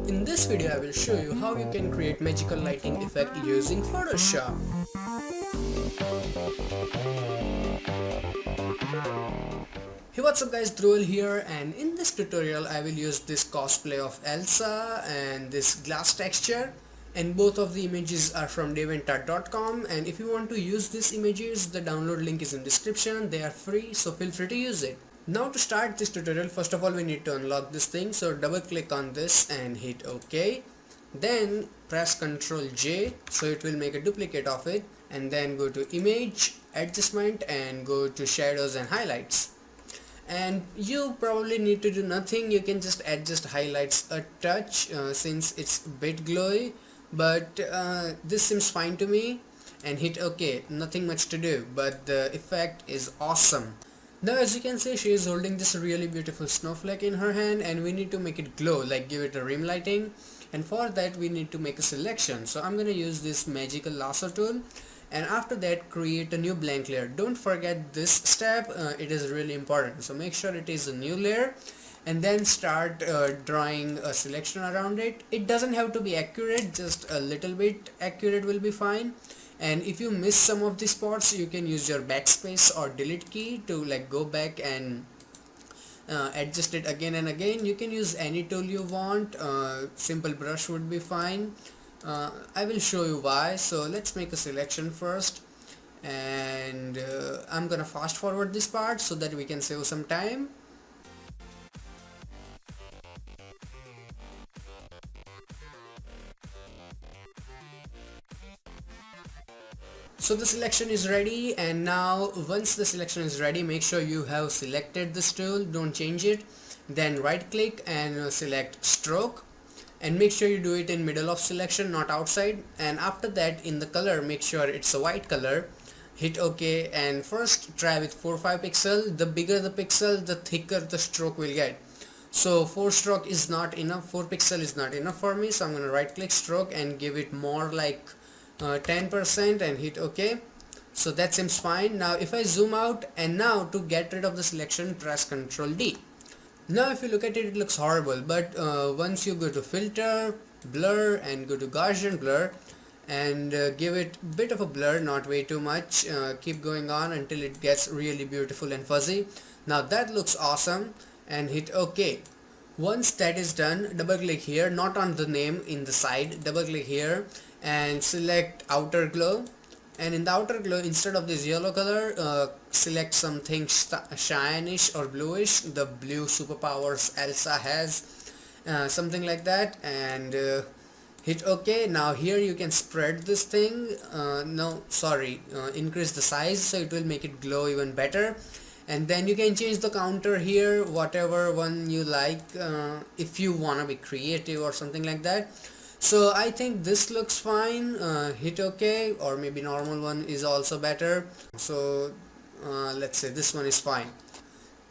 In this video I will show you how you can create magical lighting effect using Photoshop. Hey, what's up guys, Dhruval here, and in this tutorial I will use this cosplay of Elsa and this glass texture, and both of the images are from devantart.com. And if you want to use these images, the download link is in description. They are free, so feel free to use it. Now to start this tutorial, first of all we need to unlock this thing, so double click on this and hit OK. Then press Ctrl J, so it will make a duplicate of it, and then go to image, adjustment, and go to shadows and highlights. And you probably need to do nothing, you can just adjust highlights a touch since it's a bit glowy, but this seems fine to me, and hit OK. Nothing much to do, but the effect is awesome. Now as you can see, she is holding this really beautiful snowflake in her hand, and we need to make it glow, like give it a rim lighting, and for that we need to make a selection. So I'm gonna use this magical lasso tool, and after that create a new blank layer. Don't forget this step, it is really important, so make sure it is a new layer, and then start drawing a selection around it. It doesn't have to be accurate, just a little bit accurate will be fine. And if you miss some of the spots, you can use your backspace or delete key to like go back and adjust it again and again. You can use any tool you want, simple brush would be fine. I will show you why. So let's make a selection first, and I'm gonna fast forward this part so that we can save some time. So the selection is ready, and now once the selection is ready, make sure you have selected this tool, don't change it. Then right click and select stroke, and make sure you do it in middle of selection, not outside. And after that, in the color, make sure it's a white color, hit OK. And first try with 4-5 pixel. The bigger the pixel, the thicker the stroke will get. So 4 stroke is not enough, 4 pixel is not enough for me, so I'm gonna right click stroke and give it more like 10% and hit OK. So that seems fine. Now if I zoom out, and now to get rid of the selection, press Ctrl D. Now if you look at it, it looks horrible, but once you go to filter, blur, and go to Gaussian blur, and give it a bit of a blur, not way too much, keep going on until it gets really beautiful and fuzzy. Now that looks awesome, and hit OK. Once that is done, double click here, not on the name, in the side, double click here and select outer glow, and in the outer glow, instead of this yellow color, select something shinish or bluish. The blue superpowers Elsa has, something like that, and hit OK. Now here you can spread this thing, increase the size so it will make it glow even better. And then you can change the counter here, whatever one you like, if you wanna be creative or something like that. So I think this looks fine, hit OK, or maybe normal one is also better. So let's say this one is fine.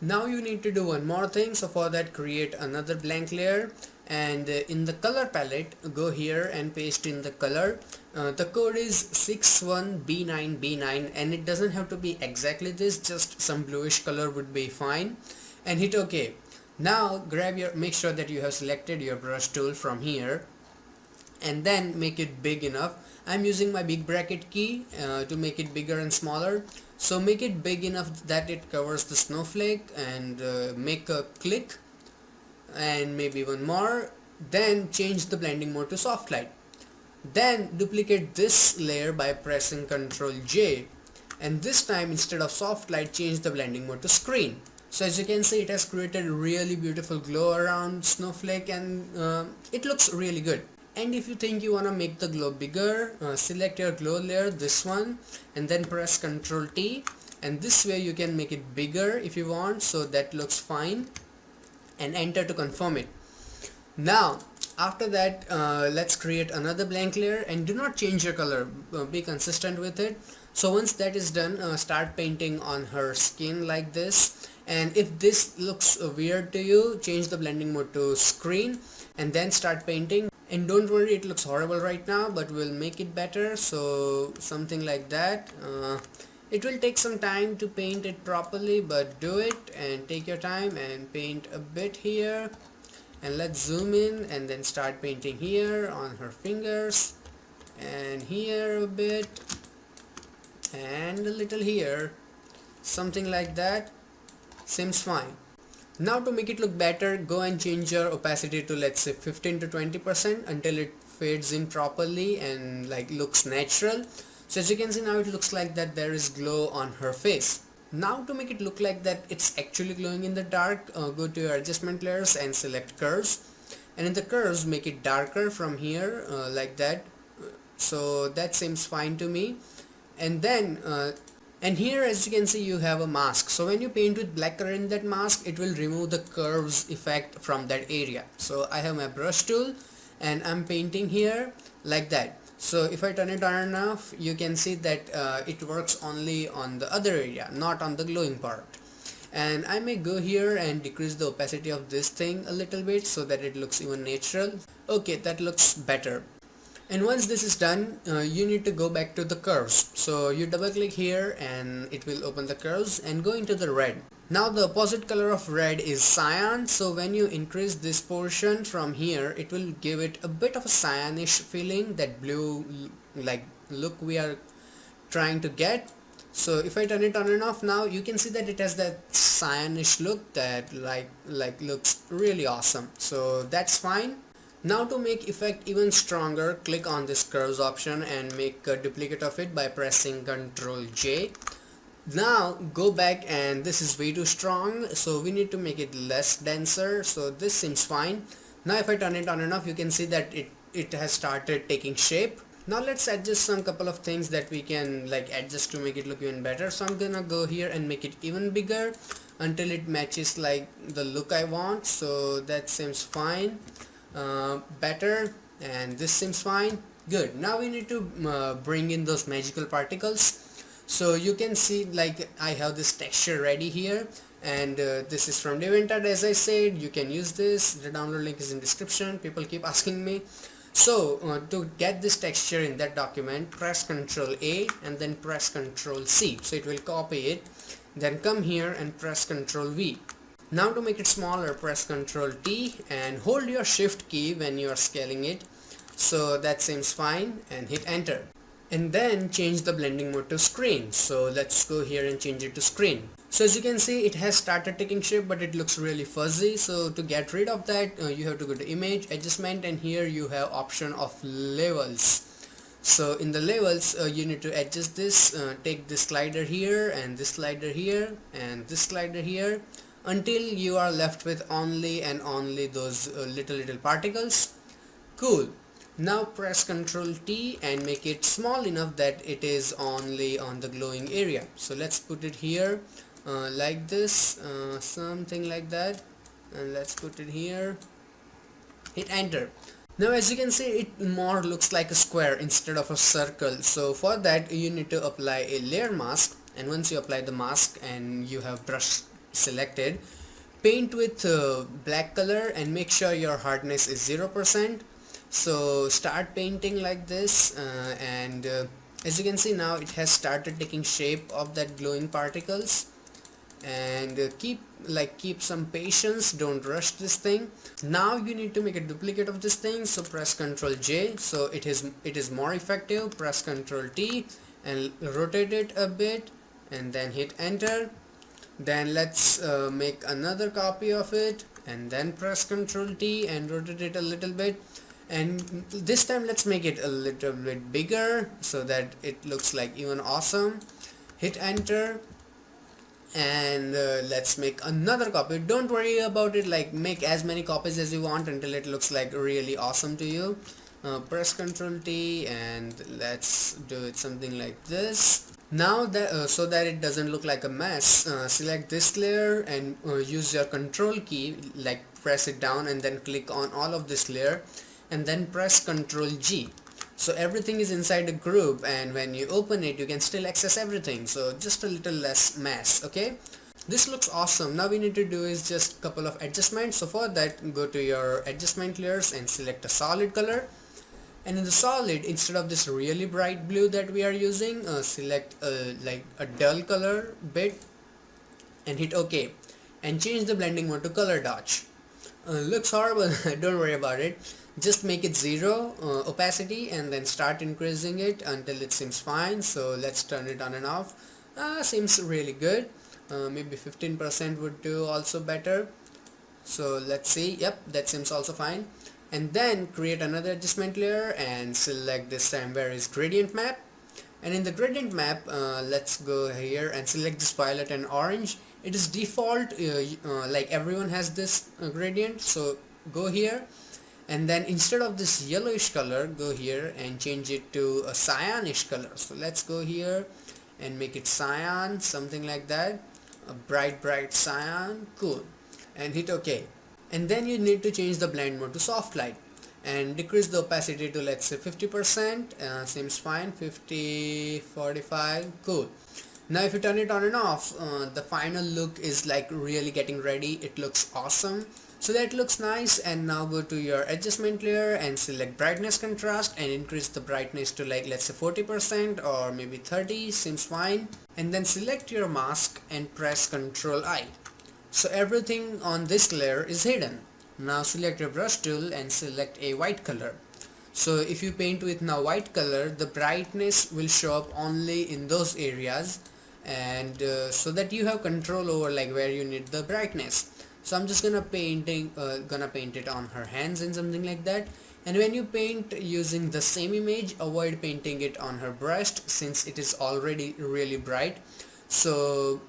Now you need to do one more thing, so for that create another blank layer, and in the color palette go here and paste in the color. The code is 61B9B9, and it doesn't have to be exactly this, just some bluish color would be fine, and hit OK. Now make sure that you have selected your brush tool from here, and then make it big enough. I'm using my big bracket key to make it bigger and smaller. So make it big enough that it covers the snowflake, and make a click, and maybe one more. Then change the blending mode to soft light. Then duplicate this layer by pressing Ctrl J, and this time instead of soft light, change the blending mode to screen. So as you can see, it has created a really beautiful glow around snowflake, and it looks really good. And if you think you want to make the glow bigger, select your glow layer, this one, and then press Ctrl T, and this way you can make it bigger if you want. So that looks fine, and enter to confirm it. Now after that, let's create another blank layer, and do not change your color, be consistent with it. So once that is done, start painting on her skin like this, and if this looks weird to you, change the blending mode to screen, and then start painting. And don't worry, it looks horrible right now, but we'll make it better. So something like that. It will take some time to paint it properly, but do it and take your time and paint a bit here And let's zoom in and then start painting here on her fingers, and here a bit, and a little here, something like that. Seems fine. Now to make it look better, go and change your opacity to, let's say, 15 to 20% until it fades in properly and like looks natural. So as you can see, now it looks like that there is glow on her face. Now to make it look like that it's actually glowing in the dark, go to your adjustment layers and select curves, and in the curves make it darker from here, like that. So that seems fine to me. And then and here, as you can see, you have a mask. So when you paint with black color in that mask, it will remove the curves effect from that area. So I have my brush tool and I'm painting here like that. So if I turn it on enough, you can see that it works only on the other area, not on the glowing part. And I may go here and decrease the opacity of this thing a little bit so that it looks even natural. Okay, that looks better. And once this is done, you need to go back to the curves. So you double click here and it will open the curves, and go into the red. Now the opposite color of red is cyan, so when you increase this portion from here, it will give it a bit of a cyanish feeling, that blue like look we are trying to get. So if I turn it on and off now, you can see that it has that cyanish look that like looks really awesome. So that's fine. Now to make effect even stronger, click on this curves option and make a duplicate of it by pressing Ctrl J. Now go back, and this is way too strong, so we need to make it less denser. So this seems fine. Now if I turn it on and off, you can see that it has started taking shape. Now let's adjust some couple of things that we can like adjust to make it look even better. So I'm gonna go here and make it even bigger until it matches like the look I want. So that seems fine. Better, and this seems fine. Good. Now we need to bring in those magical particles. So you can see like I have this texture ready here, and this is from DaVinCAD. As I said, you can use this. The download link is in description. People keep asking me. So to get this texture in that document, press Ctrl A and then press Ctrl C. So it will copy it. Then come here and press Ctrl V. Now to make it smaller, press Ctrl T and hold your shift key when you are scaling it. So that seems fine, and hit enter. And then change the blending mode to screen. So let's go here and change it to screen. So as you can see, it has started taking shape, but it looks really fuzzy. So to get rid of that, you have to go to image, adjustment, and here you have option of levels. So in the levels, you need to adjust this, take this slider here and this slider here and this slider here, until you are left with only and only those little particles. Cool. Now press Ctrl T and make it small enough that it is only on the glowing area. So let's put it here like this, something like that, and let's put it here. Hit enter. Now as you can see, it more looks like a square instead of a circle. So for that you need to apply a layer mask, and once you apply the mask and you have brush selected, paint with black color and make sure your hardness is 0%. So start painting like this, and as you can see, now it has started taking shape of that glowing particles. And keep some patience, don't rush this thing. Now you need to make a duplicate of this thing, so press Ctrl J, so it is more effective. Press Ctrl T and rotate it a bit, and then hit enter. Then let's make another copy of it, and then press Ctrl T and rotate it a little bit, and this time let's make it a little bit bigger so that it looks like even awesome. Hit enter, and let's make another copy. Don't worry about it, like make as many copies as you want until it looks like really awesome to you. Press Ctrl T and let's do it something like this. Now that so that it doesn't look like a mess, select this layer and use your Control key, like press it down and then click on all of this layer, and then press Ctrl G. So everything is inside a group, and when you open it you can still access everything, so just a little less mess. Okay, this looks awesome. Now we need to do is just a couple of adjustments. So for that, go to your adjustment layers and select a solid color, and in the solid, instead of this really bright blue that we are using, select like a dull color bit and hit OK, and change the blending mode to color dodge. Looks horrible. Don't worry about it. Just make it 0 opacity and then start increasing it until it seems fine. So let's turn it on and off. Seems really good. Maybe 15% would do also better. So let's see. Yep, that seems also fine. And then create another adjustment layer and select this time where is gradient map. And in the gradient map, let's go here and select this violet and orange. It is default, like everyone has this gradient, so go here and then instead of this yellowish color, go here and change it to a cyanish color. So let's go here and make it cyan, something like that, a bright cyan. Cool, and hit OK. And then you need to change the blend mode to soft light and decrease the opacity to, let's say, 50%. Seems fine. 50, 45. Cool. Now if you turn it on and off, the final look is like really getting ready. It looks awesome. So that looks nice. And now go to your adjustment layer and select brightness contrast and increase the brightness to, like, let's say 40% or maybe 30. Seems fine. And then select your mask and press Ctrl I. So everything on this layer is hidden. Now select your brush tool and select a white color. So if you paint with now white color, the brightness will show up only in those areas, and so that you have control over like where you need the brightness. So I'm just gonna paint it on her hands and something like that. And when you paint using the same image, avoid painting it on her breast since it is already really bright. So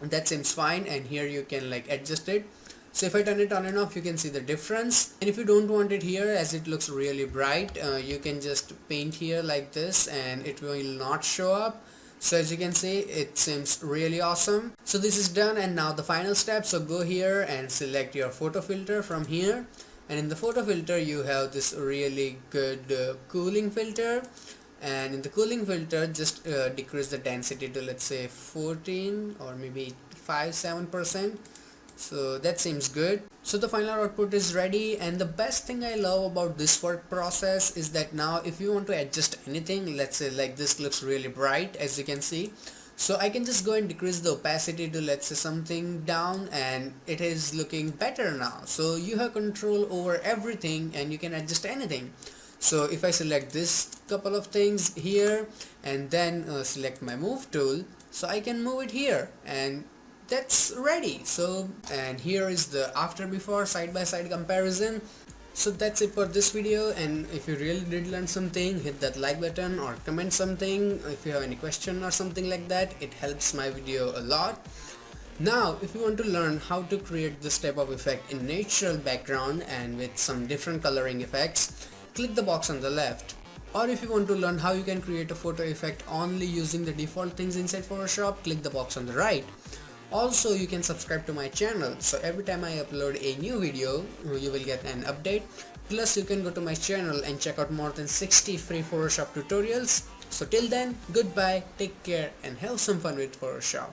that seems fine, and here you can like adjust it. So if I turn it on and off, you can see the difference. And if you don't want it here as it looks really bright, you can just paint here like this and it will not show up. So as you can see, it seems really awesome. So this is done, and now the final step. So go here and select your photo filter from here, and in the photo filter you have this really good cooling filter. And in the cooling filter, just decrease the density to, let's say, 14 or maybe 5-7%. So that seems good. So the final output is ready, and the best thing I love about this work process is that now if you want to adjust anything, let's say like this looks really bright as you can see, so I can just go and decrease the opacity to, let's say, something down, and it is looking better now. So you have control over everything and you can adjust anything. So if I select this couple of things here and then select my move tool, so I can move it here and that's ready. So, and here is the after before side by side comparison. So that's it for this video, and if you really did learn something, hit that like button or comment something. If you have any question or something like that, it helps my video a lot. Now if you want to learn how to create this type of effect in natural background and with some different coloring effects, click the box on the left. Or if you want to learn how you can create a photo effect only using the default things inside Photoshop, click the box on the right. Also, you can subscribe to my channel, so every time I upload a new video, you will get an update. Plus, you can go to my channel and check out more than 60 free Photoshop tutorials. So till then, goodbye, take care, and have some fun with Photoshop.